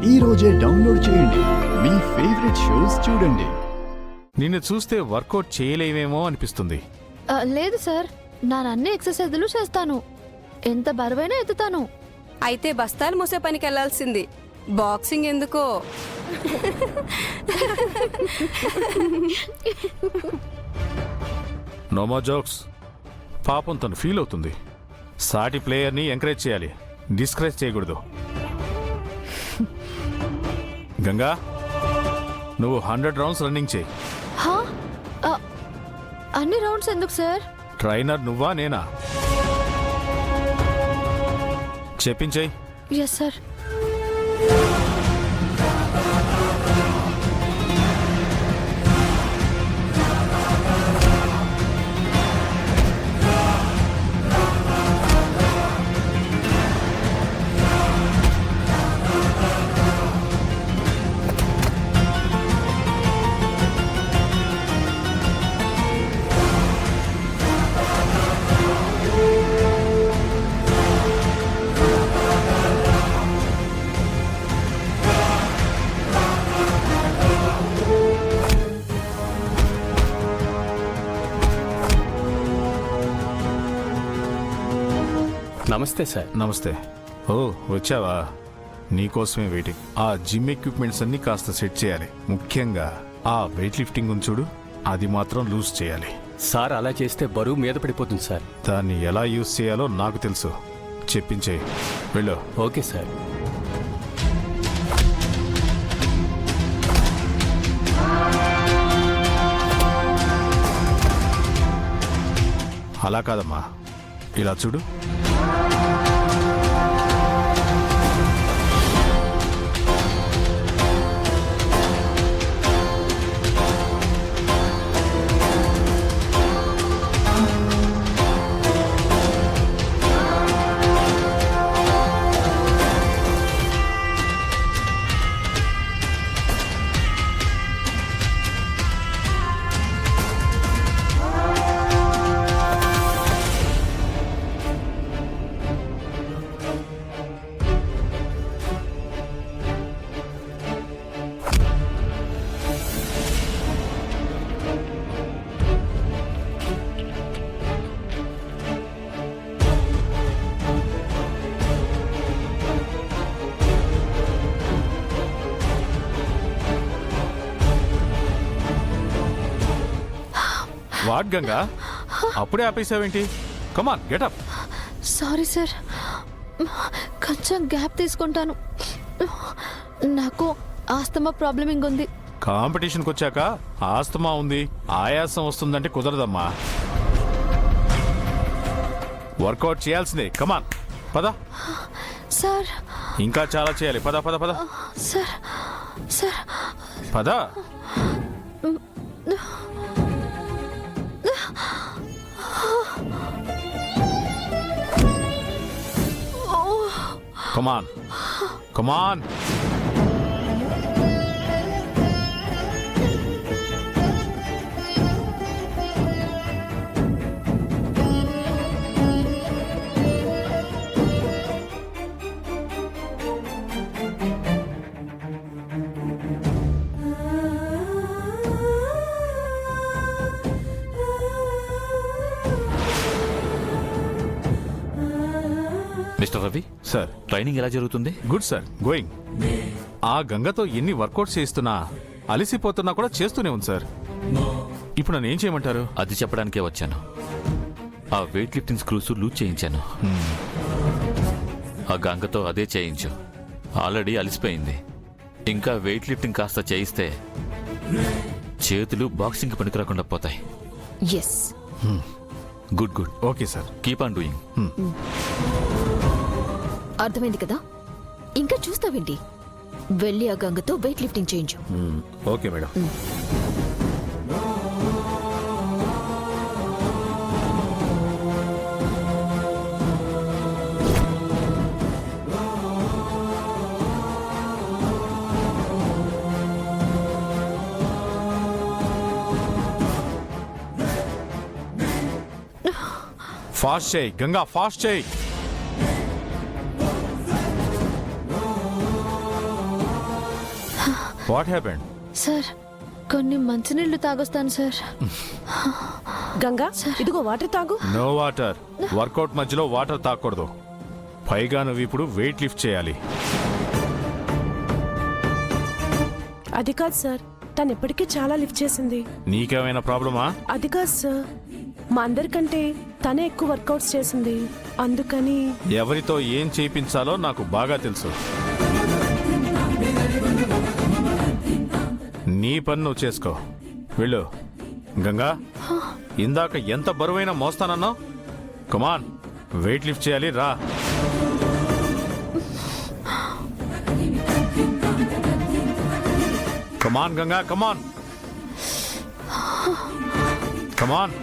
ఈ రోజే డౌన్లోడ్ చేయండి. మీ ఫేవరెట్ షోస్ చూడండి. నిన్ను చూస్తే వర్కౌట్ చేయలేమేమో అనిపిస్తుంది. లేదు సార్, అన్ని ఎక్సర్సైజులు చేస్తాను. ఎంత బరువైనా ఎత్తుతాను. అయితే బస్తాలు మోసే పనికి వెళ్లాల్సింది. బాక్సింగ్ ఎందుకో. నోమో జోక్స్. పాపం తను ఫీల్ అవుతుంది. సాటి ప్లేయర్ని ఎంకరేజ్ చేయాలి, డిస్కరేజ్ చేయకూడదు. గంగా, నువ్వు 100 రౌండ్స్ రన్నింగ్ చేయి. అన్ని రౌండ్స్ ఎందుకు సార్? ట్రైనర్ నువ్వా నేనా? చెప్పించేయి. Yes sir. నమస్తే సార్. నమస్తే. ఓ వచ్చావా? నీకోసమే వెయిటింగ్. ఆ జిమ్ ఎక్విప్మెంట్స్ అన్ని కాస్త సెట్ చేయాలి. ముఖ్యంగా ఆ వెయిట్ లిఫ్టింగ్ ఉంది చూడు, అది మాత్రం లూజ్ చేయాలి. సార్ అలా చేస్తే బరువు మీద పడిపోతుంది సార్. దాన్ని ఎలా యూజ్ చేయాలో నాకు తెలుసు. చెప్పించేయి. వెళ్ళు. Okay sir. అలా కాదమ్మా, ఇలా చూడు. వాట్ గంగా, అప్పుడే ఆపేసావేంటి? Come on get up. Sorry sir, కొంచెం గ్యాప్ తీసుకుంటాను. నాకు ఆస్తమా ప్రాబ్లమింగ్ ఉంది. కాంపిటీషన్కి వచ్చాక ఆస్తమా ఉంది, ఆయాసం వస్తుందంటే కుదరదమ్మా. వర్కౌట్ చేయాల్సిందే. కమాన్ పద. సార్ ఇంకా చాలా చేయాలి. పద పద పద. సార్ సార్ పద. కమాన్ కమాన్. మిస్టర్ రవి సార్, ట్రైనింగ్ ఎలా జరుగుతుంది? Good sir, going. ఆ గంగతో ఎన్ని వర్కౌట్స్ చేస్తున్నా, అలసిపోతున్నా కూడా చేస్తూనే ఉంది సార్. ఇప్పుడు నన్ను ఏం చేయమంటారు? అది చెప్పడానికే వచ్చాను. ఆ వెయిట్ లిఫ్టింగ్ స్క్రూస్ లూజ్ చేయించాను. ఆ గంగతో అదే చేయించు. ఆల్రెడీ అలసిపోయింది. ఇంకా వెయిట్ లిఫ్టింగ్ కాస్త చేయిస్తే చేతులు బాక్సింగ్ పనికి రాకుండా పోతాయి. Yes. Good good. Okay sir, keep on doing. అర్థమైంది కదా? ఇంకా చూస్తావేంటి? వెళ్ళి ఆ గంగతో వెయిట్ లిఫ్టింగ్ చేయించు. Okay madam. ఫాస్ట్ చేయి గంగా, ఫాస్ట్ చేయి. What happened? సార్ కొన్ని మంచినీళ్లు తాగొస్తాను సార్. గంగా ఇదిగో వాటర్ తాగు. No water. వర్కౌట్ మధ్యలో వాటర్ తాగకూడదు. పైగా నువ్వు ఇప్పుడు వెయిట్ లిఫ్ట్ చేయాలి. అది కాదు సార్, తను ఇప్పటికీ చాలా లిఫ్ట్ చేసింది. నీకేమైనా ప్రాబ్లమా? అది కాదు సార్, మా అందరికంటే తనే ఎక్కువ వర్కౌట్స్ చేసింది, అందుకని. ఎవరితో ఏం చేయించాలో నాకు బాగా తెలుసు. నీ పని నువ్వు చేసుకో. వెళ్ళు. గంగా, ఇందాక ఎంత బరువైనా మోస్తానన్నావు? కమాన్, వెయిట్ లిఫ్ట్ చేయాలి, రా. Come on Ganga, come on come on.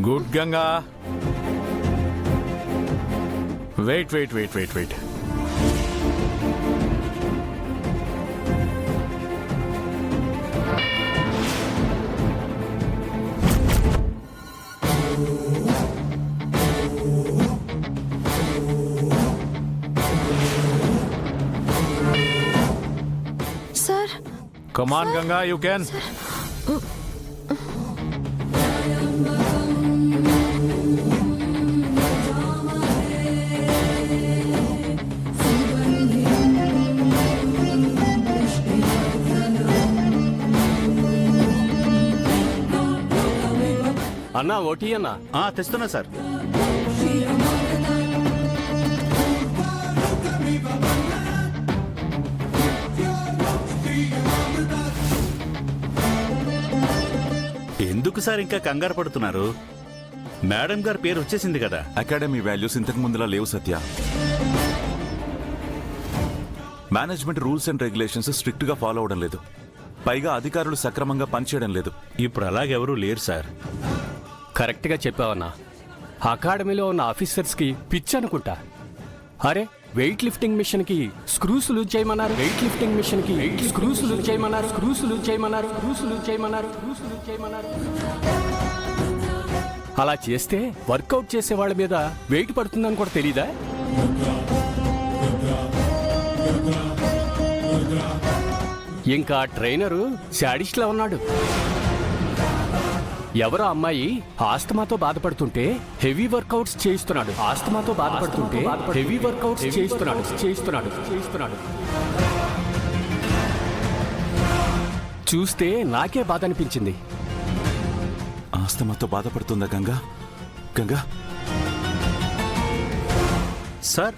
Good Ganga. Wait wait wait wait wait. Sir Come on, Ganga, you can. అన్నా ఓటీ అన్నా. తెస్తున్నా సార్. ఎందుకు సార్ ఇంకా కంగారు పడుతున్నారు? మేడం గారి పేరు వచ్చేసింది కదా. అకాడమీ వాల్యూస్ ఇంతకు ముందులా లేవు Satya. Management rules and regulations strict గా ఫాలో అవడం లేదు. పైగా అధికారులు సక్రమంగా పనిచేయడం లేదు. ఇప్పుడు అలాగెవరూ లేరు సార్. కరెక్ట్గా చెప్పావన్నా. అకాడమీలో ఉన్న ఆఫీసర్స్కి పిచ్చి అనుకుంటా. అరే, వెయిట్ లిఫ్టింగ్ మిషన్ కి స్క్రూస్ లూజ్ చేయమన్నారు. వెయిట్ లిఫ్టింగ్ మిషన్ కి స్క్రూస్ లూజ్ చేయమన్నారు. స్క్రూస్ లూజ్ చేయమన్నారు. స్క్రూస్ లూజ్ చేయమన్నారు. స్క్రూస్ లూజ్ చేయమన్నారు. అలా చేస్తే వర్కౌట్ చేసే వాళ్ళ మీద వెయిట్ పడుతుందని కూడా తెలీదా? ఇంకా ట్రైనరు శాడిస్ట్లా ఉన్నాడు. ఎవరో అమ్మాయి ఆస్తమాతో బాధపడుతుంటే హెవీ వర్కౌట్స్ చేయిస్తున్నాడు. ఆస్తమాతో బాధపడుతుంటే హెవీ వర్కౌట్స్ చేయిస్తున్నాడు. చూస్తే నాకే బాధ అనిపించింది. ఆస్తమాతో బాధపడుతుందా గంగా? గంగా సార్